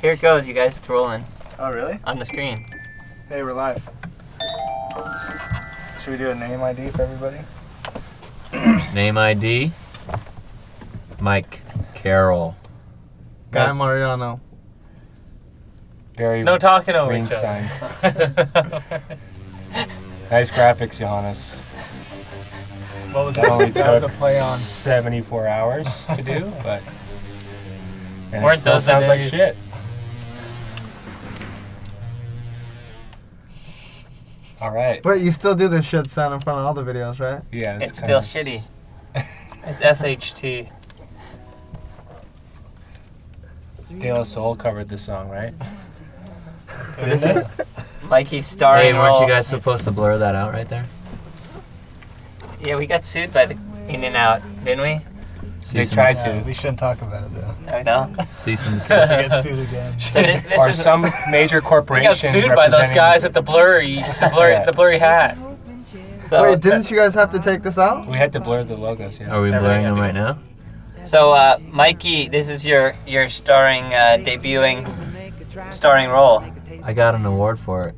Here it goes, you guys. It's rolling. Oh, really? On the screen. Hey, we're live. Should we do a name ID for everybody? Name ID? Mike Carroll. Guy Mariano. Barry No talking over each other. Greenstein. Nice graphics, Johannes. What was That only that was took a play on. 74 hours to do, but and Or it still dozen sounds like days. shit. All right. Wait, you still do the shit sound in front of all the videos, right? Yeah, It's still shitty. It's SHT. De La Soul covered this song, right? So this is Mikey's starring Hey, weren't role. you guys supposed to blur that out right there? Yeah, we got sued by the In-N-Out, didn't we? They tried Yeah, to. we shouldn't talk about it though. I know. Cease and We desist. get sued again. So this Or is some major We corporation got sued by those representing- guys at the blurry hat. so. Wait, didn't you guys have to take this out? We had to blur the logos, yeah. Are we Everything blurring I them do. right now? So, Mikey, this is your starring, debuting starring role. I got an award for it.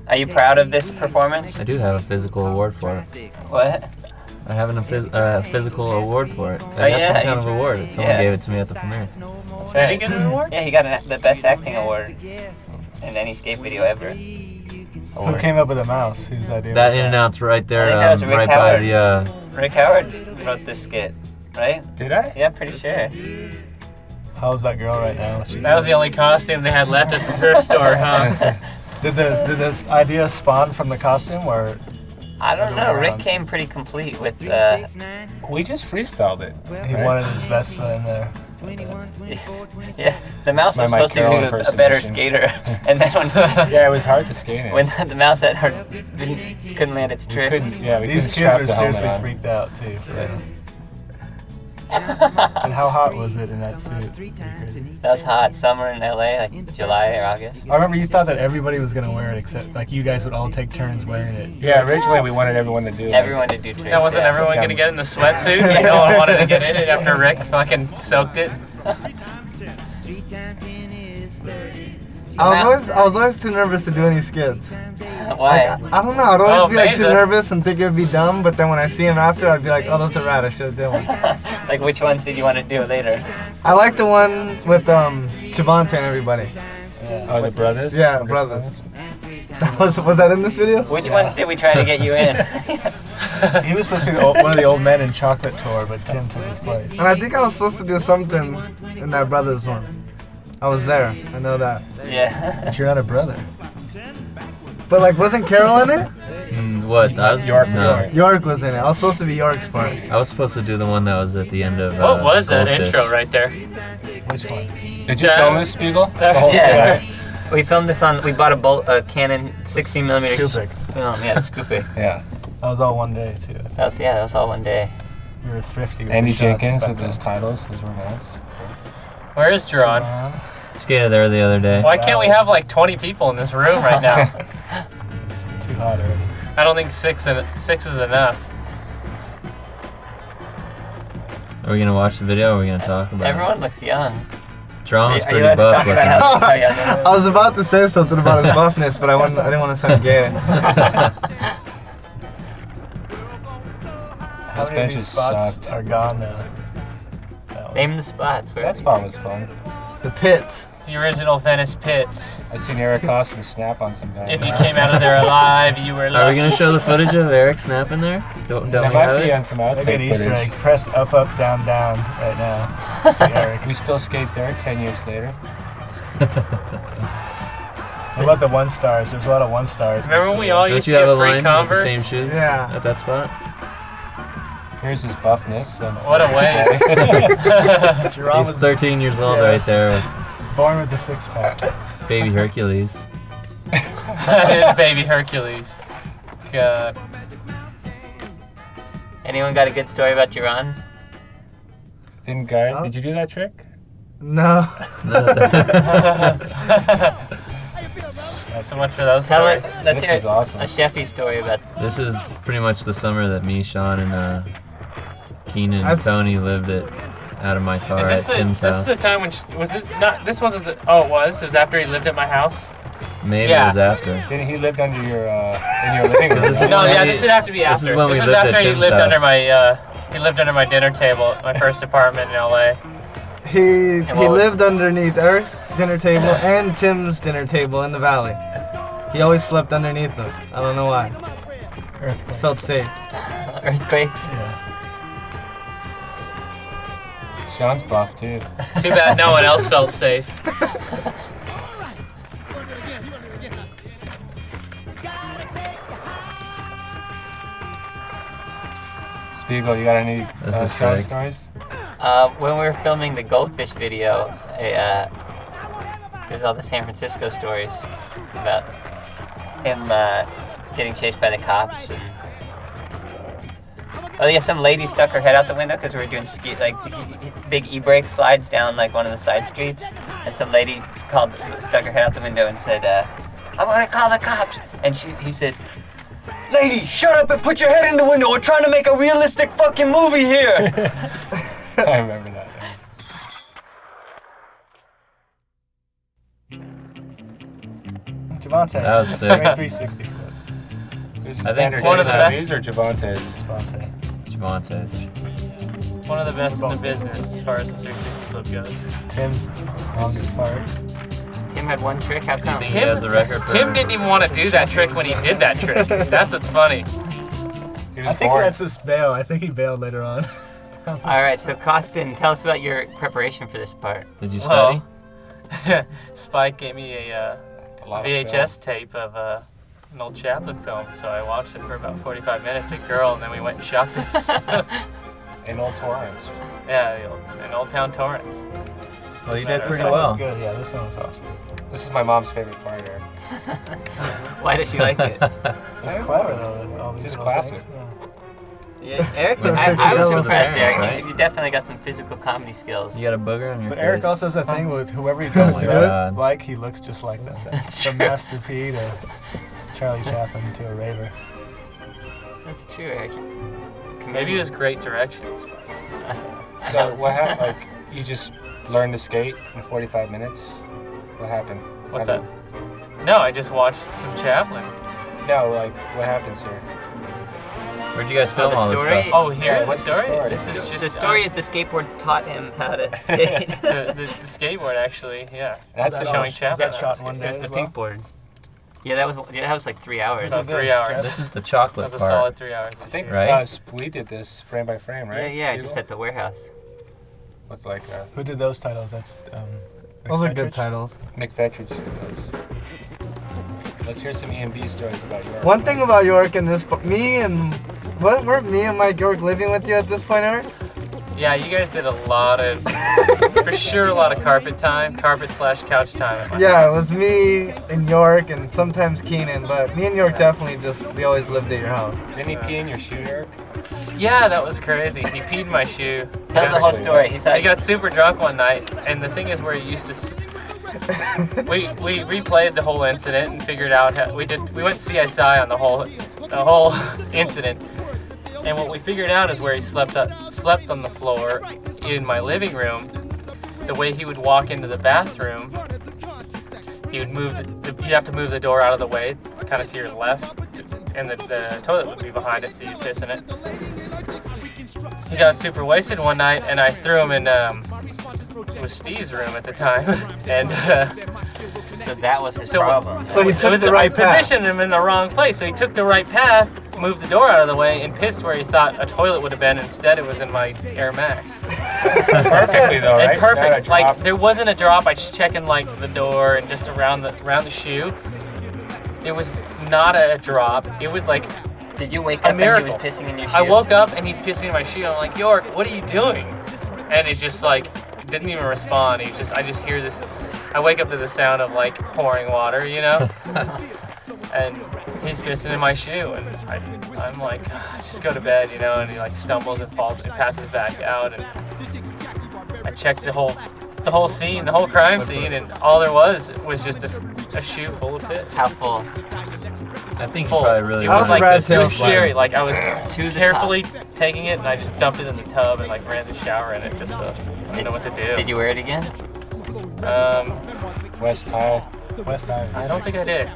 Are you proud of this performance? I do have a physical award for it. What? I have a physical award for it. I Oh, got yeah, some kind you- of award. Someone yeah. gave it to me at the premiere. Did you get an award? Yeah, he got the best acting award in any skate video ever. Who came up with a mouse? Whose idea That was that? In-N-Out's right there, I think that was Rick right by Howard. the, Rick Howard wrote this skit, right? Did I? Yeah, I'm pretty sure. How's that girl right now? That was the only costume they had left at the thrift store, huh? Did the idea spawn from the costume or? I don't Other know. way Rick around. came pretty complete with We just freestyled it. He right? wanted his Vespa in there. yeah. The mouse My was Mike supposed to Carroll be a better impersonation. skater, and then Yeah, it was hard to skate it. when the mouse had couldn't land its we tricks. couldn't, yeah, we These couldn't kids strap were the helmet seriously on. freaked out too. For real. And how hot was it in that suit? Pretty crazy. That was hot. Summer in LA, like July or August. I remember you thought that everybody was gonna wear it, except like you guys would all take turns wearing it. Yeah, originally we wanted everyone to do it. Everyone to do tricks. Now, wasn't yeah. everyone going to get in the sweatsuit? No one wanted to get in it after Rick fucking soaked it. I was always too nervous to do any skits. Why? I don't know. I'd always Oh, be like too Mesa. nervous and think it'd be dumb, but then when I see him after, I'd be like, oh, those are rad. I should have done one. Like, which ones did you want to do later? I like the one with Chavante and everybody. Oh, the brothers? Yeah, brothers. Was that in this video? Which ones did we try to get you in? He was supposed to be one of the old men in Chocolate Tour, but Tim took his place. And I think I was supposed to do something in that brothers one. I was there. I know that. Yeah. But you're not a brother. But like, wasn't Carroll in it? What? I was, York was no. in it. York was in it. I was supposed to be York's part. I was supposed to do the one that was at the end of. What was that Goldfish. intro right there? Which one? Did you Yeah. film this, Spiegel? The whole Yeah. thing? We filmed this on. We bought a Canon 16mm Scoop. film. Yeah, Scoop it. Yeah. That was all one day too. That was all one day. We were thrifty. With Andy the shots Jenkins back with then. his titles. Those were nice. Where is Jerron? Skated there the other day. Why can't we have like 20 people in this room right now? Too hot already. I don't think six is enough. Are we gonna watch the video or are we gonna talk about Everyone looks young. it? Drum's Are you pretty allowed to buff talk looking. about how young they look? I was about to say something about his buffness, but I didn't want to sound gay. How Those many of these benches spots sucked. are gone now? No. Name the spots. Where That spot was fun. The pits. It's the original Venice Pits. I seen Eric Koston snap on some guy. If you came out of there alive, you were Are we lucky. gonna show the footage of Eric snapping there? Don't There we might have be it? on some outtake Maybe an Easter footage. egg. Press up, down, down right now. See Eric. We still skate there 10 years later. What about the one stars? There's a lot of one stars. Remember when we all Don't used to you have a get free line with the Converse? same shoes Yeah. at that spot? Here's his buffness. What a waste. Jerome He's was 13 years old Yeah. right there, born with the six pack. baby Hercules. That is baby Hercules. God. Anyone got a good story about Jerron? Didn't guy? Huh? Did you do that trick? No. So much for those Tell stories. us. Let's This hear is awesome. a Sheffy story about. This is pretty much the summer that me, Sean, and Keenan I- and Tony lived out of my car Is this at Tim's this house. is the time when was it not? This wasn't the. Oh, it was. It was after he lived at my house. Maybe Yeah. it was after. Didn't he lived under your in your living room? This is right? No, when yeah, we- this would have to be this after. is when we This lived at after he Tim's lived under house. my he lived under my dinner table at my first apartment in LA. He what was- lived underneath Eric's dinner table and Tim's dinner table in the valley. He always slept underneath them. I don't know why. Earthquake. Felt safe. Earthquakes. Sean's buff too. Too bad no one else felt safe. Spiegel, you got any This is Sean sick. stories? When we were filming the goldfish video, there's all the San Francisco stories about him getting chased by the cops. And oh yeah, some lady stuck her head out the window because we were doing big e-brake slides down like one of the side streets, and some lady stuck her head out the window and said, "I'm gonna call the cops." And he said, "Lady, shut up and put your head in the window. We're trying to make a realistic fucking movie here." I remember that. Javante. That was sick. Great 360 flip. This I think one of the best- These or Javante's. Javante. Javante's. One of the best in the business as far as the 360 flip goes. Tim's longest part. Tim had one trick. How come? Think he has the record for Tim didn't even want to do that trick when he did that trick. That's what's funny. He was I think bored. that's his bail. I think he bailed later on. All right, so Koston, tell us about your preparation for this part. Did you study? Spike gave me a A lot of VHS tape of an old Chaplin film, so I watched it for about 45 minutes at Carroll, and then we went and shot this. film. In Old Torrance. Yeah, in Old Town Torrance. Well, you did This pretty one was well. good. Yeah, this one was awesome. This is my mom's favorite part here. Why does she like it? It's clever though. With all these Just little classic. things. Yeah. Yeah, Eric, I was That was impressed, Eric, Eric. right? You definitely got some physical comedy skills. You got a booger on your But face. Eric also has a thing with whoever he dresses my up God. like, he looks just like that. That's From true. Master P to Charlie Chaplin to a raver. That's true, Eric. Maybe it was great directions. So what happened? Like you just learned to skate in 45 minutes? What happened? What's How that? No, I just watched some Chaplin. No, like what happens here? Where'd you guys film the all this story? stuff? Oh, here, Yeah, the what's the story? story? This is just The story is the skateboard taught him how to skate. the skateboard actually. Yeah, That's That showing was Chaplin. that shot in one day There's as the well? pink board. Yeah, that was like 3 hours. About Look at 3 this, hours. Jeff. This is the That chocolate was a part. solid 3 hours. I think Right? we did this frame by frame, right? Yeah, just Spiegel? at the warehouse. What's like Who did those titles? That's Those are Rick good Petrich? titles. Nick Fettridge did those. Let's hear some E&B stories about York. One thing about York and this, weren't me and Mike York living with you at this point, Eric? Yeah, you guys did a lot of, for sure, a lot of carpet /couch time. At my Yeah, it house. was me and York and sometimes Keenan, but me and York definitely we always lived at your house. Didn't he pee in your shoe, Eric? Yeah, that was crazy. He peed in my shoe. Tell the whole story. He thought I got super drunk one night, and the thing is, where he used to. We replayed the whole incident and figured out how we went CSI on the whole incident, and what we figured out is where he slept on the floor in my living room. The way he would walk into the bathroom, he would move you have to move the door out of the way, kind of to your left, and the toilet would be behind it, so you piss in it. He got super wasted one night, and I threw him in. It was Steve's room at the time, and so that was his problem. So he it took was, the right I path. positioned him in the wrong place. So he took the right path, moved the door out of the way, and pissed where he thought a toilet would have been. Instead, it was in my Air Max. Perfectly though, right? And perfect. Not a Like drop. there wasn't a drop. I just checking like the door and just around the shoe. There was not a drop. It was like Did you wake a up and he miracle. was pissing in your shoe? I woke up and he's pissing in my shoe. I'm like, York, what are you doing? And he's just like, didn't even respond. I just hear this. I wake up to the sound of like pouring water, you know? And he's pissing in my shoe, and I'm like, just go to bed, you know? And he like stumbles and falls and passes back out, and I checked the whole scene, the whole crime scene, and all there was just a shoe full of piss. How full? I think full. you probably really It was was like a rad this. It was tail slide. scary. Like I was To the carefully taking it and I just dumped it in the tub and like ran in the shower in it just so I didn't know what to do. Did you wear it again? West High. West Side. I don't think I did.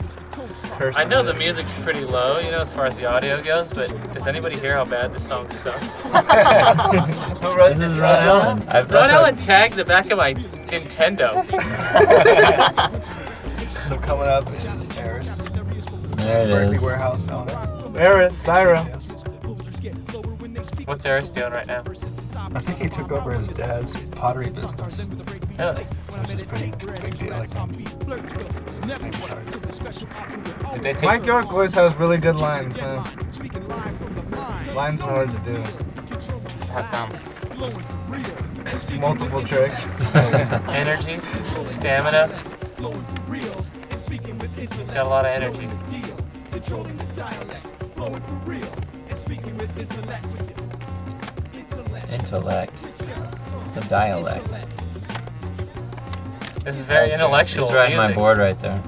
Curse I know is the it. music's pretty low, you know, as far as the audio goes, but does anybody hear how bad this song sucks? Who wrote This this? is Ron Allen. Ron Allen tagged the back of my Nintendo. So coming up is Terrace. There it Berkeley is. Warehouse owner. Eris, Syra. What's Eris doing right now? I think he took over his dad's pottery business, Really? which is pretty big deal, I think. Did they take Mike York always has really good lines, man. Lines are hard to do. How come? It's multiple tricks. Energy, stamina. He's got a lot of energy. Intellect. The dialect. This is very intellectual He's riding my music. board right there.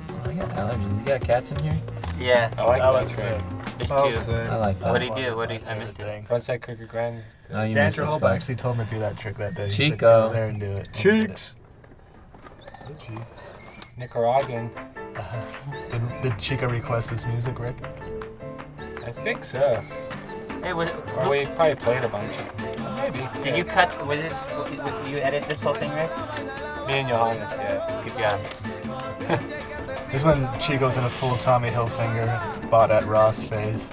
Oh, I got allergies. You got cats in here? Yeah, I like That that was trick. sick. there's Oh, two. sick. I like that. What'd he do? I missed it. Thanks. Frontside crooked grind. Oh, you Dan missed the Travolta spot. actually told me to do that trick that day. He said, Chico. "Go there and do it." Cheeks. Nicaraguan. Did Chico request this music, Rick? I think so. Hey, was, Or we probably played a bunch. Maybe. did you cut? Was this? You edit this whole thing, Rick? Me and Johannes, yeah. Good job. This is when Chico's in a full Tommy Hilfiger bought at Ross phase.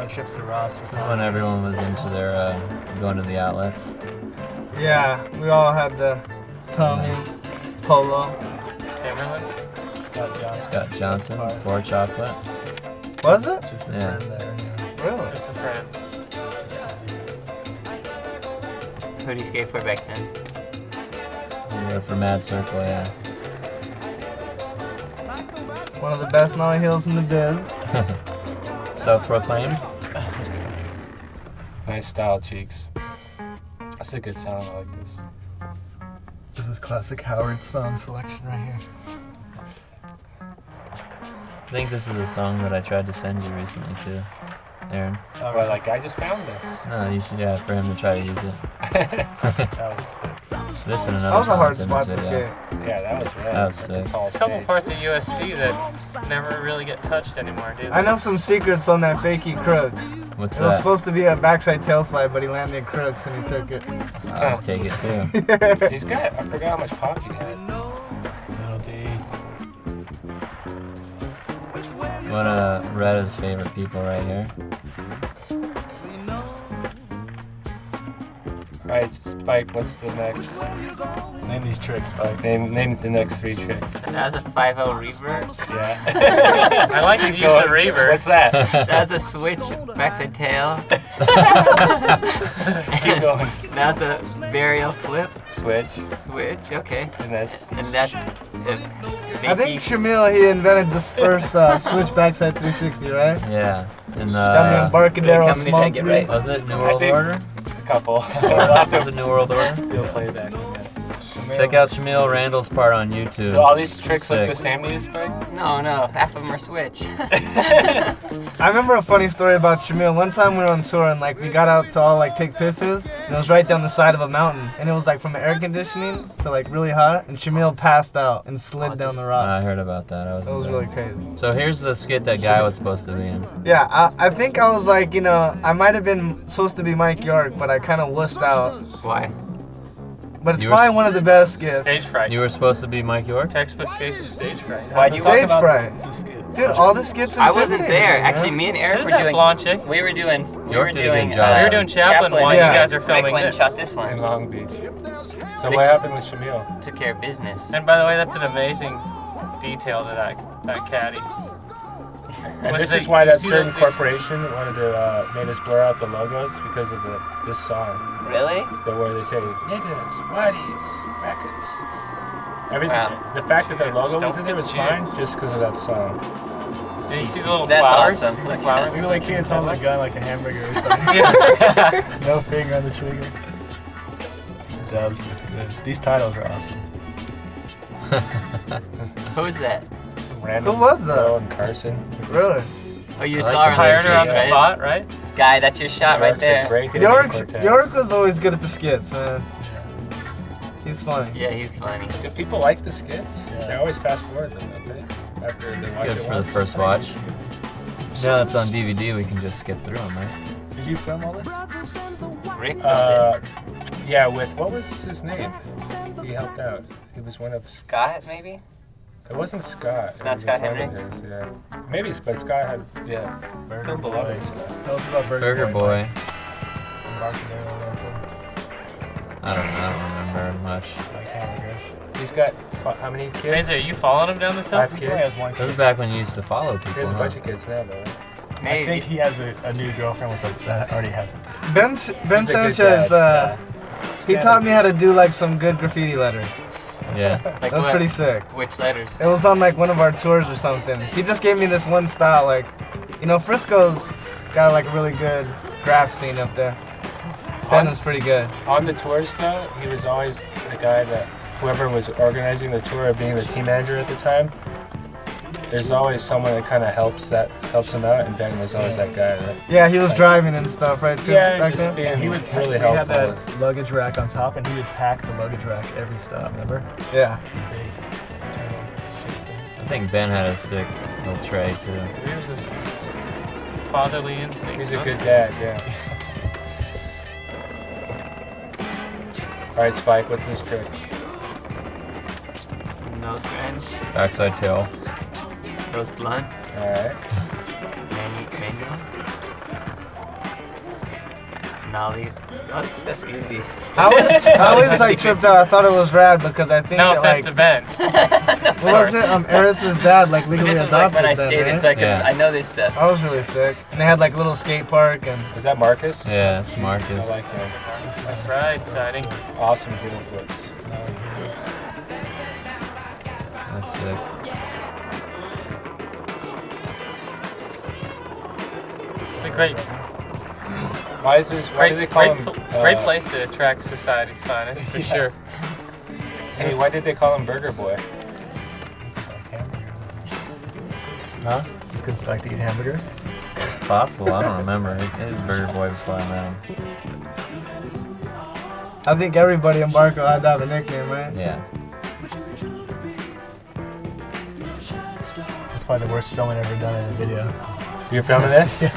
Trips to Ross. This is when everyone was into their going to the outlets. Yeah, we all had the Tommy, Polo. Timberland? Scott Johnson. Scott Johnson, 4 chocolate. Was it? Just a Yeah. friend there. Yeah. Really? Just a friend. Who'd he skate for back then? We were for Mad Circle, yeah. One of the best nollie heels in the biz. Self-proclaimed. Nice style, Cheeks. That's a good sound. I like this. This is classic Howard song selection right here. I think this is a song that I tried to send you recently too, Aaron. Oh, Well, like I just found this. No, you should, yeah, for him to try to use it. that was sick. This and another That was a hard song spot that's to in this skate. video. Yeah, that was rad. That was That's sick. a tall There's a couple stage. parts of USC that never really get touched anymore, do they? I know some secrets on that fakey crooks. What's It was that? supposed to be a backside tail slide, but he landed crooks and he took it. I'll take it too. He's got. I forgot how much pop he had. Little D. One of Retta's favorite people right here. Alright, Spike, what's the next? Name these tricks, Spike. Name the next 3 tricks. That was a 5-0 revert. Yeah. I like the use of reverb. What's that? That was a switch backside tail. Keep going. That was a burial flip. Switch. Switch. Okay. And that's. And that's. I think Shamil, he invented this first switch backside 360, right? Yeah. And Down the Embarcadero how many did I smoke. get right? was it New World think- Order? A couple. Was it New World Order? You'll play that. Check out Shamil Randall's part on YouTube. Do all these tricks look Sick. the same to you, Spike? No, half of them are switch. I remember a funny story about Shamil. One time we were on tour and like we got out to all like take pisses and it was right down the side of a mountain and it was like from air conditioning to like really hot and Shamil passed out and slid down the I rocks. heard about that. That was really crazy. So here's the skit that guy was supposed to be in. Yeah, I think I was like, I might have been supposed to be Mike York, but I kind of wussed out. Why? But it's You were probably one of the best skits. Stage fright. You were supposed to be Mike York? Textbook case of stage fright. Why'd you? Stage Talk about fright. this skit. Dude, all the skits I wasn't intimidating, there. man. Actually, me and Eric Who's were that doing. blonde chick? We were doing. York did a good job. We were doing Chaplin while Yeah. you guys are Rick filming went and this. shot this In one. Long Beach. So what happened with Shamil? Took care of business. And by the way, that's an amazing detail to that caddy. And Was this it- is why you that see certain this- corporation wanted to made us blur out the logos because of this song. Really? Where they say niggas, whiteys, crackers. Everything. Wow. The fact that their logo was in there was Don't fine forget just because of that song. And you see the little That's flowers? awesome. The flowers? Look like kids holding a gun like a hamburger or something. No finger on the trigger. Dubs look good. These titles are awesome. Who's that? Some random Who was that? girl in Carson. Really? Oh, you I saw like her on the Hired street, her on the right? spot, right? Guy, that's your shot right there. York was always good at the skits, man. He's funny. Yeah, he's funny. Do people like the skits? They always fast forward them, don't they? After they It's watch good it for the once. first watch. Now it's on DVD, we can just skip through them, right? Did you film all this? Rick filmed it. Yeah, with what was his name? He helped out. He was one of. Scott, maybe? It wasn't Scott. It's It not was a Scott friend of Hendricks? his, yeah. Maybe, but Scott had filmed a lot of stuff. Tell us about Burger Boy. Embarcadero Local, I don't remember much. like hamburgers. He's got how many kids? Crazy, are you following him down this hill? 5 He only has kids. one This is kid. back when you used to follow people. He has a huh? bunch of kids now, though. Right? I Maybe. think he has a new girlfriend that already has a kid. Ben He's a good Sanchez, dad. he taught me how to do like some good graffiti letters. Yeah. Like That was what? pretty sick. Which letters? It was on like one of our tours or something. He just gave me this one style, like, you know, Frisco's got like a really good graph scene up there. Ben was pretty good. On the tours, though, he was always the guy that whoever was organizing the tour or being the team manager at the time. There's always someone that kind of helps him out, and Ben was always that guy. Right? Yeah, he was driving and stuff, right? Too, Yeah, back just then? being He would really we had helpful. that luggage rack on top, and he would pack the luggage rack every stop. Remember? Yeah. I think Ben had a sick little tray too. He was just fatherly instinct. He's a huh? good dad, yeah. All right, Spike, what's this trick? Nose grinds. Backside tail. Nose blunt. All right. Manual. Nollie. Oh, this stuff's easy. I always like tripped out. I thought it was rad because I think No that offense like to Ben. what was it? Eris's dad like But legally this was like adopted when I them, skated, right? so I, Yeah. I know this stuff. That was really sick. And they had like a little skate park and Is that Marcus? Yeah, it's I Marcus. like him. Right, exciting. Awesome heel flips. That's sick. It's a great, Why is this? Why do they call him? great place to attract society's finest, for sure. Hey, why did they call him Burger Boy? Like hamburgers. Huh? Just because like to eat hamburgers. It's possible. I don't remember. It is Burger Boy before I met him. I think everybody in Barco had to have a nickname, right? Yeah. That's probably the worst filming ever done in a video. You're filming this? I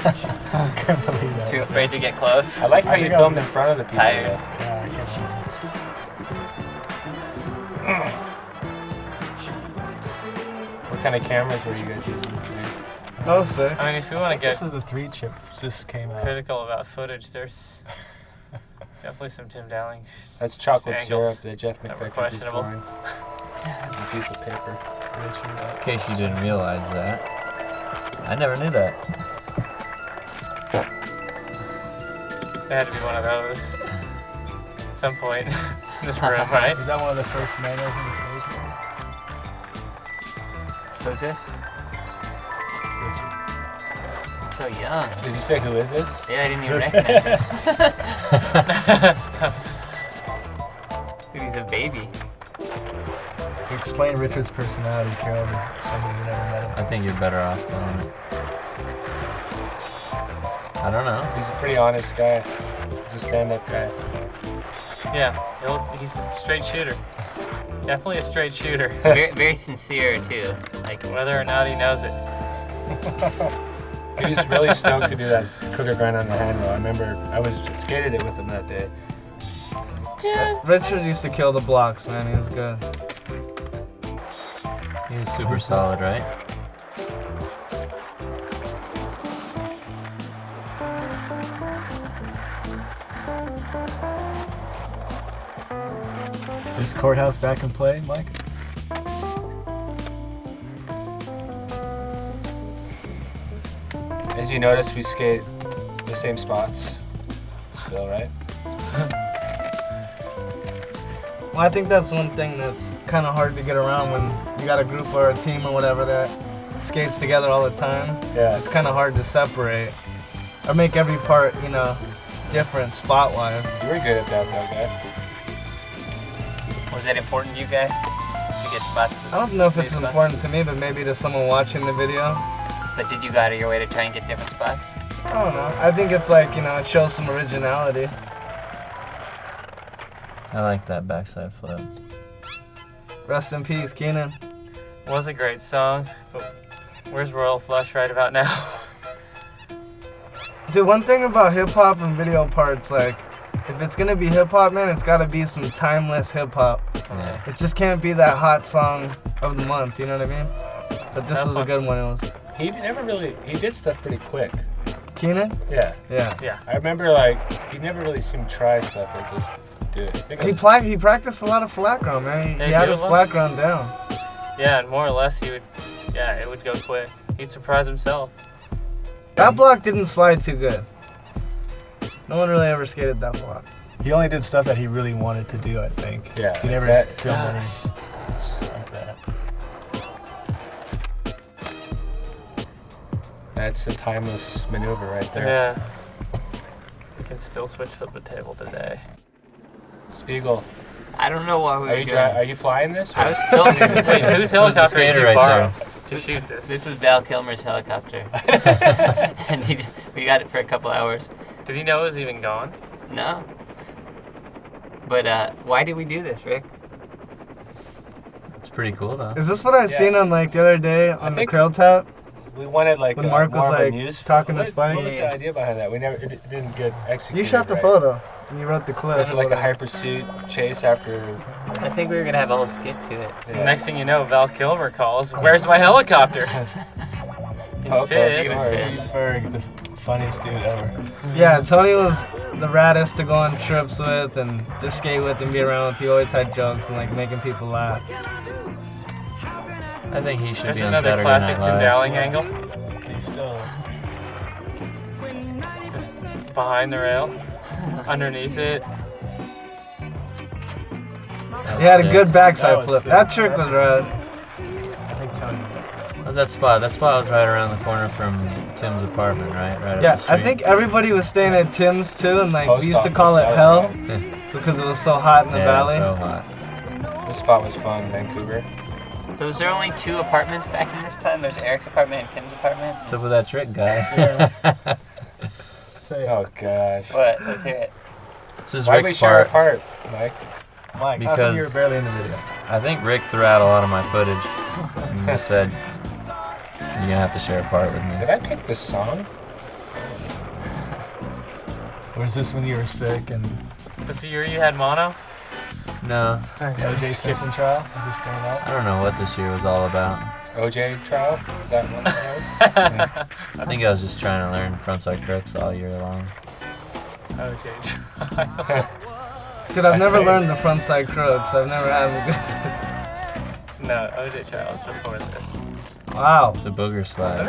can't believe that. Too afraid to get close. I like how I you think I filmed was in front of the people. tired. though. Yeah, I can't believe What kind of cameras were you guys using? That was sick. I mean, if you want to This get was the 3 chip just came out. critical about footage, there's definitely some Tim Dowling. That's chocolate Angles. syrup that Jeff That were McVicker is questionable. pouring. A piece of paper. In case you didn't realize that. I never knew that. It had to be one of those at some point in this room, right? Was that one of the first manuals in the stage? Who's this? So young. Did you say who is this? Yeah, I didn't even recognize him. Dude, he's a baby. Explain Richard's personality, Carroll, to somebody who never met him. I think you're better off telling it. I don't know. He's a pretty honest guy. He's a stand-up guy. Yeah, he's a straight shooter. Definitely a straight shooter, Very, very sincere too. Like whether or not he knows it. He was really stoked to do that cooker grind on the handle. I remember I was skated it with him that day. Richard used to kill the blocks, man. He was good. He's super solid, right? Is Courthouse back in play, Mike? As you notice, we skate the same spots still, right? Well, I think that's one thing that's kind of hard to get around when you got a group or a team or whatever that skates together all the time. Yeah. It's kind of hard to separate or make every part, you know, different spot-wise. You were good at that, though, guy. Was that important to you guys? To get spots? I don't know if it's Maybe spots? important to me, but maybe to someone watching the video. But did you go out of your way to try and get different spots? I don't know. I think it's like, it shows some originality. I like that backside flip. Rest in peace, Keenan. Was a great song, but where's Royal Flush right about now? Dude, one thing about hip hop and video parts, like, if it's gonna be hip hop, man, it's gotta be some timeless hip hop. Yeah. It just can't be that hot song of the month, you know what I mean? But this was a good one. It was He did stuff pretty quick. Keenan? Yeah. Yeah. I remember, like, he never really seemed to try stuff or just do it. I think He practiced a lot of flat ground, man. He Yeah, had he his was- flat ground down. Yeah, and more or less it would go quick. He'd surprise himself. That block didn't slide too good. No one really ever skated that block. He only did stuff that he really wanted to do, I think. Yeah, He never that- filmed any gosh. like that. That's a timeless maneuver right there. Yeah. We can still switch flip the table today. Spiegel, I don't know what we were doing. are you flying this? I was filming. Wait, whose helicopter did skater you right borrow to shoot this? This was Val Kilmer's helicopter. And we got it for a couple hours. Did he know it was even gone? No. But why did we do this, Rick? It's pretty cool though. Is this what I seen on like the other day on the think- Krill tap? We wanted like When Mark was, more of a like, news talking to what- Spike? What was Yeah. the idea behind that? It didn't get executed. You shot the right. photo and you wrote the clip. Was it like a hypersuit chase after? I think we were gonna have a whole skit to it. Yeah. Next thing you know, Val Kilmer calls, "Where's my helicopter?" He's Okay, pissed. sorry. pissed. Steve Ferg, the funniest dude ever. Yeah, Tony was the raddest to go on trips with and just skate with and be around with. He always had jokes and like making people laugh. I think he should There's be on another Saturday classic Night Tim Live. Dowling angle, He's still. just behind the rail, underneath it. He had a good That backside was flip. sick. That trick was rad. I think Tony. What's that spot? That spot was right around the corner from Tim's apartment, right? Right up Yeah, the street. I think everybody was staying at Tim's too, and like Post we used to office, call it that hell was because it was so hot in the yeah, valley. so hot. This spot was fun, Vancouver. So is there only 2 apartments back in this time? There's Eric's apartment and Tim's apartment? What's up with that trick, guy? Oh gosh. What? Let's hear it. This is Why we Rick's share a part. part, Mike? Mike, how come you were Because- barely in the video? I think Rick threw out a lot of my footage and just said, "You're gonna have to share a part with me." Did I pick this song? Or is this when you were sick and Was the year you had mono? No, the OJ Simpson trial? Is this coming out? I don't know what this year was all about. OJ trial? Is that one of those? I think I was just trying to learn frontside crooks all year long. Okay. Dude, I've never learned the front side crooks. I've never had a No, OJ trial was before this. good. Wow. The booger slide. Is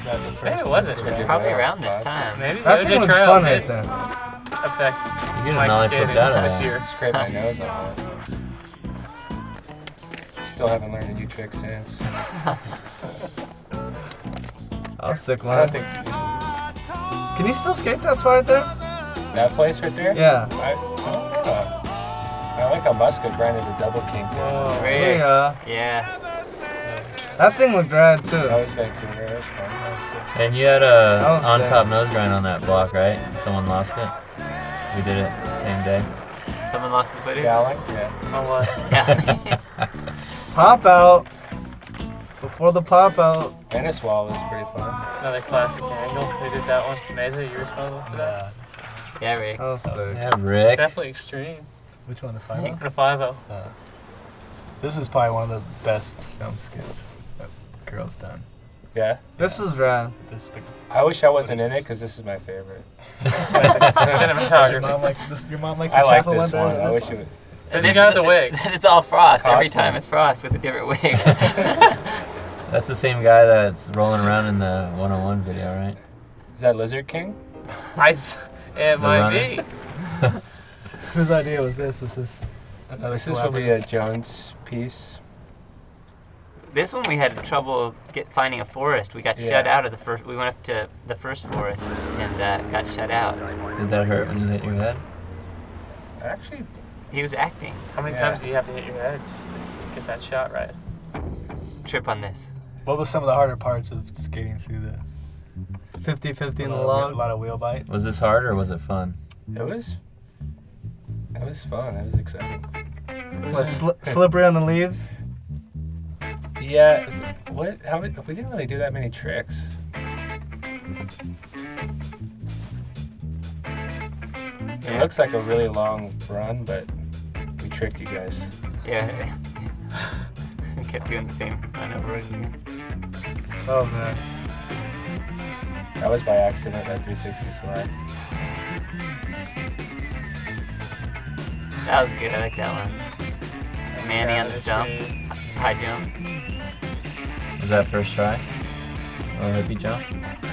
that the first? Maybe it wasn't. Probably around this time. Maybe the That OJ thing looks trial fun did right there. affect You get a Mike's nollie skating flipped out of this that. year. Scrape my nose on that. Still haven't learned a new trick since. I'll stick I one. don't think Can you still skate that spot right there? that place right there. Yeah. I like how Muska grinded the double king. Whoa. Rick. Yeah. Yeah. That thing looked rad too. That was Vancouver. That was fun. And you had a That was on sick. top nose grind on that block, right? Someone lost it. We did it the same day. Someone lost the footage? Dowling? Yeah. Oh, what? Yeah. Pop out. Before the pop out. Venice wall was pretty fun. Another classic angle. Who did that one? Mesa, you responsible for that? Yeah, Rick. That was sick. Yeah, It's Rick. definitely extreme. Which one? The I final? think The 5-0. This is probably one of the best film skits that Carroll's done. Yeah. This is rad. This the I wish I wasn't in it because this is my favorite. your Cinematography. mom like this. Your mom likes the I like chapel this under one. I wish this it. Who's the guy with the wig? It's all Frost. Every Koston. time it's Frost with a different wig. That's the same guy that's rolling around in the 101 video, right? Is that Lizard King? It might runner. be. Whose idea was this? Was this another This is probably a Jones piece. This one we had trouble finding a forest. We got Yeah. shut out of the first. We went up to the first forest and got shut out. Did that hurt when you hit your head? Actually, He was acting. How many Yeah. times do you have to hit your head? Just to get that shot right. Trip on this. What was some of the harder parts of skating through the 50-50 in the a log. lot of wheel bite? Was this hard or was it fun? It was fun. It was exciting. What, slippery on the leaves? Yeah. What? How? We didn't really do that many tricks. It looks like a really long run, but we tricked you guys. Yeah. I kept doing the same run over again. Oh man. That was by accident, that 360 slide. That was good. I like that one. Manny on the stump. High jump. Was that first try? Or hippie jump?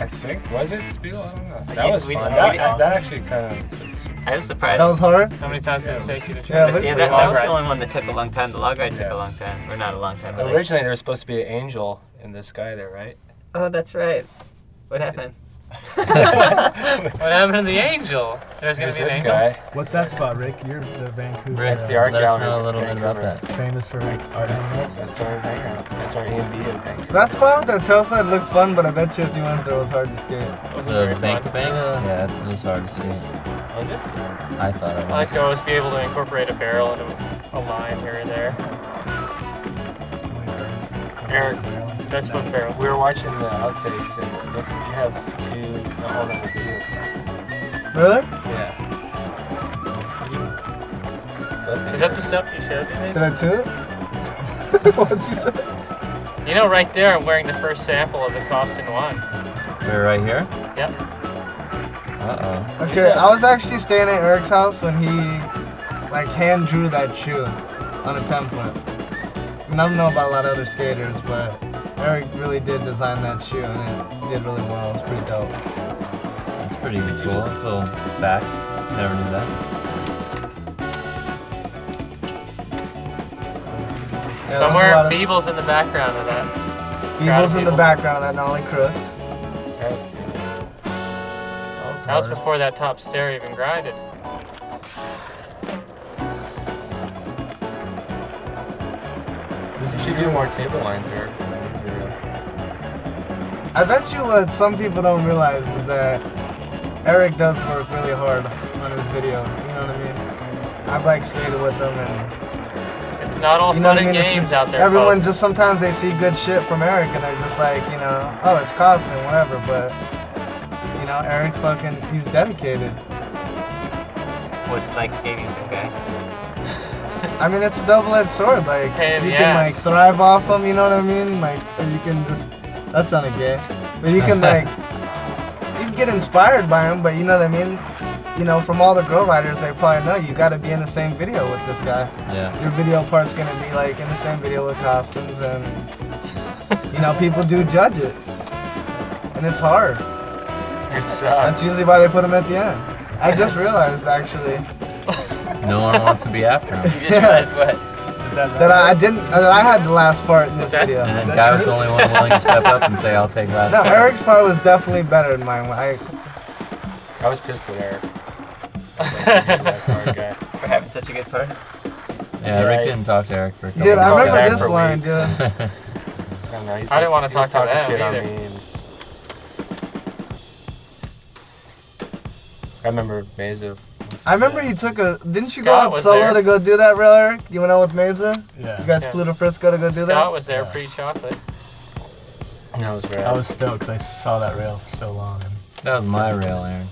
I think. Was it, Spiegel? I don't know. Yeah, That was we- fun. we- That actually kind of was... I was surprised. That was hard? How many times did it take you to Yeah, try? but- Yeah, that was the only one that took a long time. The log ride took Yeah. a long time. Or not a long time, but like, Originally, there was supposed to be an angel in the sky there, right? oh, that's right. What happened? What happened to the angel? There's gonna There's be an this angel. guy. What's that spot, Rick? You're the Vancouver. It's the art Let us gallery. know a little bit about that. Famous for like art animals. That's our hangout. That's our E&B at Vancouver. That's fun with that tail slide. Looks fun, but I bet you if you went there, it was hard to skate. Was Wasn't very it bank to fun. bank? Yeah, it was hard to see. Was it? I thought it I like was. to always be able to incorporate a barrel into a line here and there. Eric, textbook barrel. We were watching the outtakes, and look, you have two a whole other video. Really? Yeah. Is that the stuff you showed me? Did I do it? What'd you say? You know, right there, I'm wearing the first sample of the Koston one. We're right here? Yep. Uh-oh. Okay, I was actually staying at Eric's house when he like hand drew that shoe on a template. And I don't know about a lot of other skaters, but Eric really did design that shoe and it did really well. It was pretty dope. It's pretty cool. It's a little fact. Never knew that. Yeah, Somewhere, there was a lot of- Beeble's in the background of that. Beeble's in the people. background of that Nollie Crooks. That was good. That was before that top stair even grinded. You should do more table lines here. I bet you what some people don't realize is that Eric does work really hard on his videos, you know what I mean? I've like skated with him and It's not all you know fun what I and mean? It's games just- out there, everyone folks. just sometimes they see good shit from Eric and they're just like, you know, oh, it's Koston, whatever, but you know, Eric's fucking, he's dedicated. What's it like skating with a guy? I mean, it's a double-edged sword. Like, Pain in you the can like ass. thrive off them, you know what I mean? Like, or you can just, that sounded gay, but you can like, you can get inspired by them, but you know what I mean? You know, from all the girl writers, they probably know you got to be in the same video with this guy. Yeah. Your video part's gonna be like in the same video with Kostons, and you know, people do judge it, and it's hard. It's That's usually why they put them at the end. I just realized actually No one wants to be after him. You just realized what? Is that right? that I didn't, that I had the last part in this Okay. video. And then that Guy was true? the only one willing to step up and say, I'll take last. No, part." Eric's part was definitely better than mine. I was pissed at Eric. That's our guy. For having such a good part? Yeah, Rick Right. didn't talk to Eric for a couple Dude, I Called remember Eric this for line, weeks. dude. I don't know. He's I didn't wanna he was talk to talking them shit either. on me. I remember Mesa. I remember he took a. Didn't you go Scott out was solo there. to go do that, real Eric? You went out with Mesa? Yeah. You guys Yeah. flew to Frisco to go do Scott that? was there Yeah. pre-chocolate. That was rad. I was stoked because I saw that rail for so long. And That was my rail, Aaron.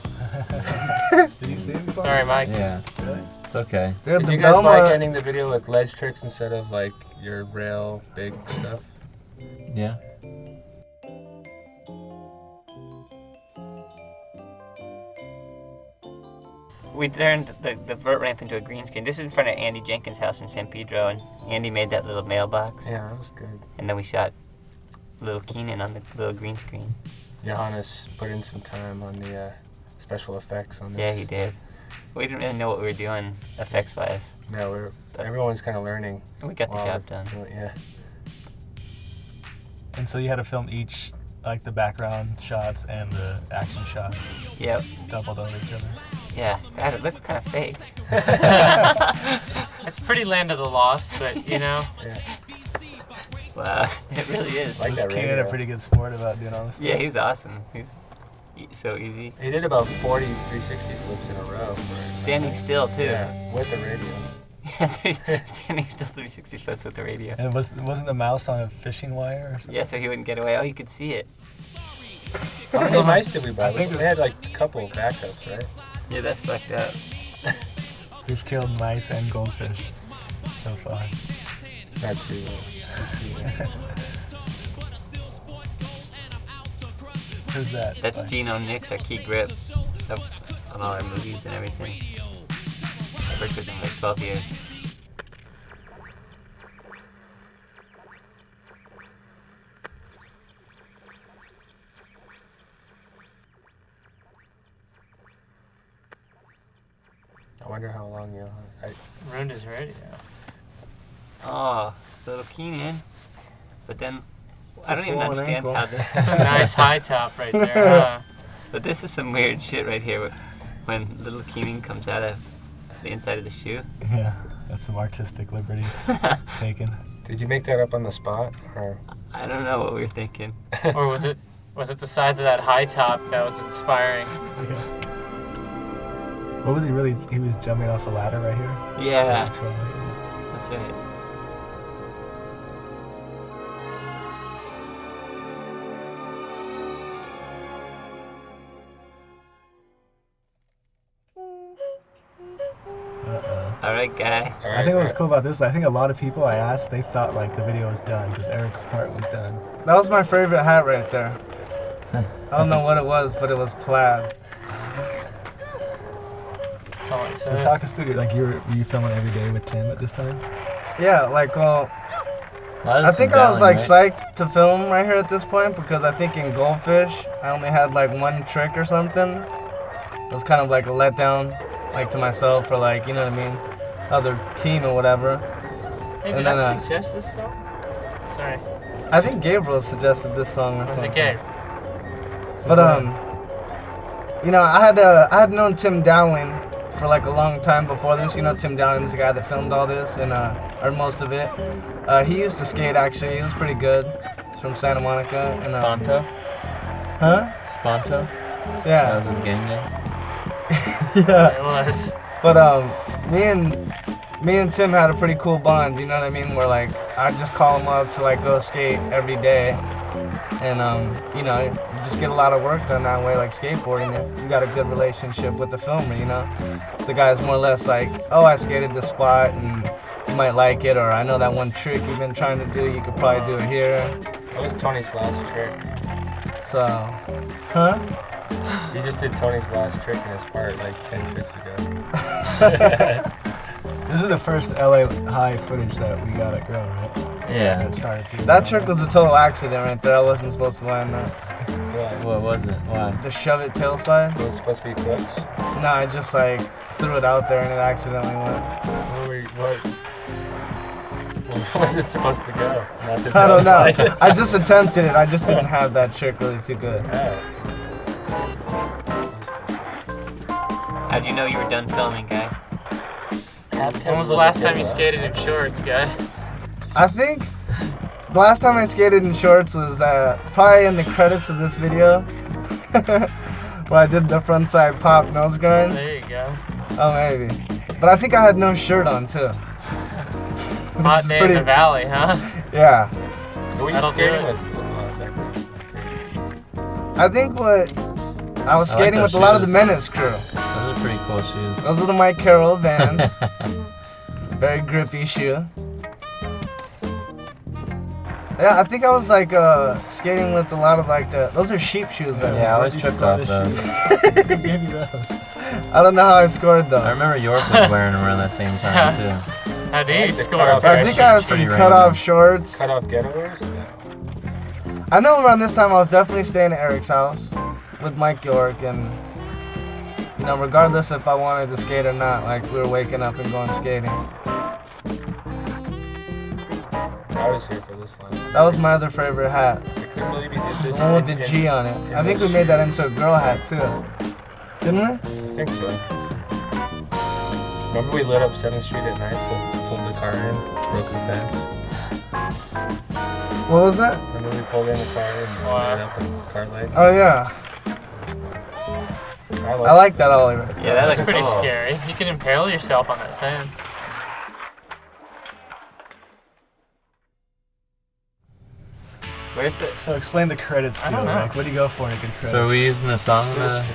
did you see it before? Sorry, Mike. Yeah, Really? it's okay. Dude, Did the you guys Belmar- like ending the video with ledge tricks instead of like your rail big stuff? Yeah. We turned the vert ramp into a green screen. This is in front of Andy Jenkins' house in San Pedro, and Andy made that little mailbox. Yeah, that was good. And then we shot little Keenan on the little green screen. Johannes put in some time on the special effects on this. Yeah, he did. We didn't really know what we were doing effects-wise. No, everyone's kind of learning. We got the while job we're done. doing it, Yeah. And so you had to film each, like the background shots and the action shots, Yep. doubled over each other. Yeah. God, it looks kind of fake. It's pretty Land of the Lost, but you know, Yeah. Wow, it really is. Like Was that Keenan radio. a pretty good sport about doing all this stuff? Yeah, he's awesome. He's so easy. He did about 40 360 flips in a row. Standing still too. Yeah, with the radio. Yeah, standing still 360 flips with the radio. And wasn't the mouse on a fishing wire or something? Yeah, so he wouldn't get away. Oh, you could see it. How many mice did we buy? I think We had like a couple of backups, right? Yeah, that's fucked up. We've killed mice and goldfish so far. Not too. Who's that? That's Spike? Gino Nix, our key grip on all our movies and everything. I worked with him for 12 years. I wonder how long you'll. Ruined his radio. Oh, little Keenan. But then, I don't even swollen understand ankle. how this. That's a nice high top right there, huh? But this is some weird shit right here when little Keenan comes out of the inside of the shoe. Yeah, that's some artistic liberties taken. Did you make that up on the spot, or? I don't know what we were thinking. Or was it the size of that high top that was inspiring? What was he really? He was jumping off a ladder right here? Yeah, Actually, that's right. All right, guy. I think what was cool about this, I think a lot of people I asked, they thought like the video was done because Eric's part was done. That was my favorite hat right there. I don't know what it was, but it was plaid. That's all I So said. talk us through, like were you filming every day with Tim at this time? Yeah, like, well, Well, I think I was like right? psyched to film right here at this point because I think in Goldfish, I only had like one trick or something. It was kind of like a letdown, like to myself or like, you know what I mean, other team or whatever. Hey, and did then, I suggest this song? Sorry. I think Gabriel suggested this song or Was something. it gay? But you know, I had known Tim Dowling for like a long time before this. You know, Tim Dowling's the guy that filmed all this and or most of it. He used to skate actually. He was pretty good. He's from Santa Monica. And, Sponto? huh? Sponto? That Yeah. was his gang name? Yeah. It was. But me and Tim had a pretty cool bond. You know what I mean? Where like I'd just call him up to like go skate every day. And you know, you just get a lot of work done that way, like skateboarding. If you got a good relationship with the filmer, you know, the guy's more or less like, oh, I skated this spot and you might like it, or I know that one trick you've been trying to do, you could probably do it here. What was Tony's last trick? So, huh? He just did Tony's last trick in his part like 10 tricks ago. This is the first LA High footage that we got at Grow, right? Yeah. That started. That trick was a total accident right there. I wasn't supposed to land that. Yeah. What was it? Why? The shove it tail slide. It was supposed to be crooks. No, I just like threw it out there and it accidentally went. What was it supposed to go? Not the I don't tail know. slide. I just attempted it. I just didn't have that trick really too good. How'd you know you were done filming, guy? When was the last time you skated in shorts, guy? I think the last time I skated in shorts was probably in the credits of this video where I did the front side pop nose grind. There you go. Oh, maybe. But I think I had no shirt on too. Hot is day pretty- in the valley, huh? Yeah. Who were you That'll do skating it. with? I think what I was I like skating with those a lot of the shoes. Menace crew. Those are pretty cool shoes. Those are the Mike Carroll Vans. Very grippy shoe. Yeah, I think I was like skating with a lot of like those are sheep shoes. Yeah, I always You tripped scored off the those. shoes. Who gave you those? I don't know how I scored those. I remember York was wearing them around that same time too. How do I you like the score? cutoff I think I have some Pretty cut-off random. shorts. Cut off getaways? I know around this time I was definitely staying at Eric's house with Mike York, and you know, regardless if I wanted to skate or not, like we were waking up and going skating. I was here for this one. That was my other favorite hat, I couldn't believe you did this. the one with the G on it. I think we made that into a girl hat too, didn't we? I think so. Remember we lit up 7th Street at night, pulled the car in, broke the fence? What was that? Remember we pulled in the car and lit up with car lights? Oh yeah, I like that ollie right there. Yeah, that looks Pretty cool. scary. You can impale yourself on that fence. Where's the? So explain the credits I feel don't know. like. What do you go for in a good credits? So are we using the song? It's just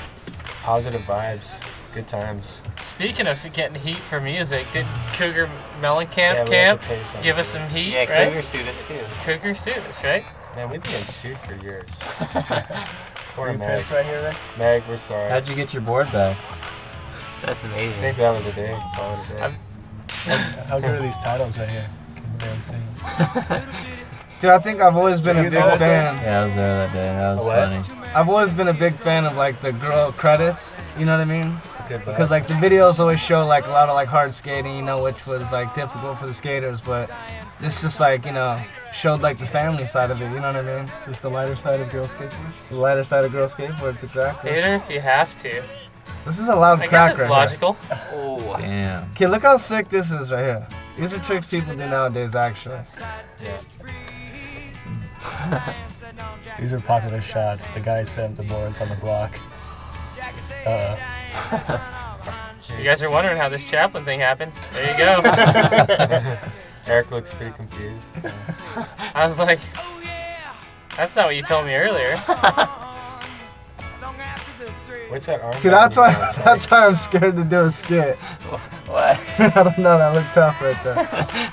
positive vibes, good times. Speaking of getting heat for music, did Cougar Mellencamp Yeah, we Camp have to pay something. give us some heat, Yeah, right? Cougar sued us too. Cougar sued us, right? Man, we've been sued for years. Poor Are you Meg. pissed right here, Rick? Meg, we're sorry. How'd you get your board back? That's I amazing. think that was a day. Call it a day. I'm- How good are these titles right here? Can barely see. Dude, I think I've always been a big fan. Yeah, I was there that day. That was A what? funny. I've always been a big fan of like the girl credits. You know what I mean? Good vibe. Because like the videos always show like a lot of like hard skating, you know, which was like difficult for the skaters, but this just like, you know, showed like the family side of it, you know what I mean? Just the lighter side of girl skateboards. The lighter side of girl skateboards, exactly. Hater if you have to. This is a loud I crack guess it's right logical. Oh. Damn. Okay, look how sick this is right here. These are tricks people do nowadays, actually. Yeah. These are popular shots. The guy set the boards on the block. You guys are wondering how this Chaplin thing happened. There you go. Eric looks pretty confused. I was like, that's not what you told me earlier. What's that arm? See, that's why I'm scared to do a skit. What? I don't know, that looked tough right there.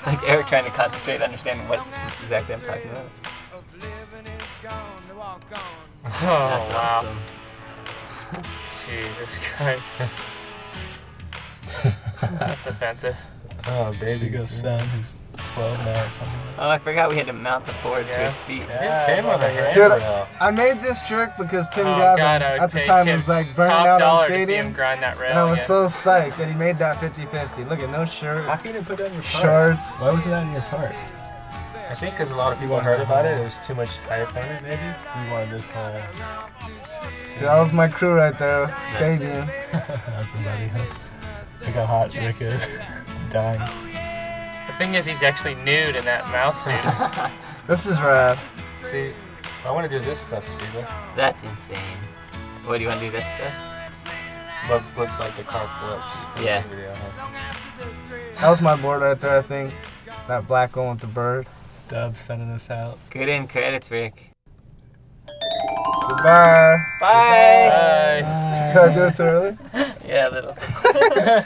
Like Eric trying to concentrate, understanding what exactly I'm talking about. Oh, That's wow. awesome. Jesus Christ. That's offensive. Oh, There baby. you go, son, who's 12 now or something. Oh, I forgot we had to mount the board to Yeah. his feet. Hit Tim on the hand. Dude, rail. I made this trick because Tim Oh, Gavin God, I would at the pay time Tim was like burning top out on dollar to see him skating. grind that rail And I was again. so psyched that he made that 50-50. Look at no shirt, How can you put that in your part? shorts. Why wasn't that in your part? I think because a lot of people heard about it, there was too much hype on it, maybe. You wanted this whole... See, that was my crew right there, Fabian. That's buddy. Look how hot Rick is. Dying. The thing is, he's actually nude in that mouse suit. This is rad. See, I want to do this stuff, Speedway. That's insane. What do you want to do that stuff? But flip like the car flips. Yeah. Video, huh? That was my board right there, I think. That black one with the bird. Dub sending us out. Good in credits, Rick. Goodbye. Bye. Bye. Can I do it too early? Yeah, a little.